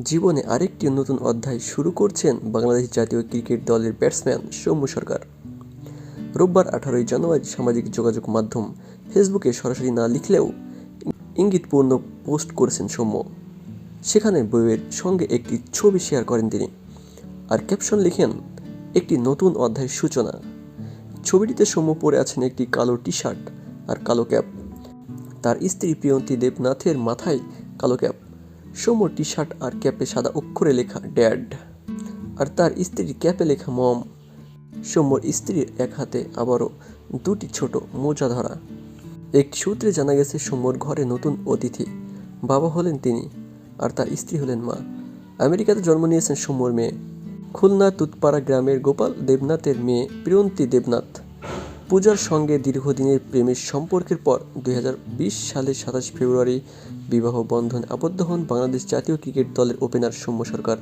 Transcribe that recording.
জীবনে আরেকটি নতুন অধ্যায় শুরু করছেন বাংলাদেশ জাতীয় ক্রিকেট দলের ব্যাটসম্যান সৌম্য সরকার। রোববার 18 জানুয়ারি সামাজিক যোগাযোগ মাধ্যম ফেসবুকে সরাসরি না লিখলেও ইঙ্গিতপূর্ণ পোস্ট করেছেন সৌম্য। সেখানে বইয়ের সঙ্গে একটি ছবি শেয়ার করেন তিনি, আর ক্যাপশন লিখেন, একটি নতুন অধ্যায়ের সূচনা। ছবিটিতে সৌম্য পরে আছেন একটি কালো টি শার্ট আর কালো ক্যাপ। তার স্ত্রী প্রিয়ন্তী দেবনাথের মাথায় কালো ক্যাপ। সৌম্যর টি শার্ট আর ক্যাপে সাদা অক্ষরে লেখা ড্যাড, আর তার স্ত্রীর ক্যাপে লেখা মম। সৌম্যর স্ত্রীর এক হাতে আবারও দুটি ছোট মোজা ধরা। একটি সূত্রে জানা গেছে, সৌম্যর ঘরে নতুন অতিথি। বাবা হলেন তিনি, আর তার স্ত্রী হলেন মা। আমেরিকাতে জন্ম নিয়েছেন সৌম্যর মেয়ে। খুলনা তুতপাড়া গ্রামের গোপাল দেবনাথের মেয়ে প্রিয়ন্তী দেবনাথ। পূজার সঙ্গে দীর্ঘদিনের প্রেমের সম্পর্কের পর 2020 সালের 27 ফেব্রুয়ারি বিবাহ বন্ধনে আবদ্ধ হন বাংলাদেশ জাতীয় ক্রিকেট দলের ওপেনার সৌম্য সরকার।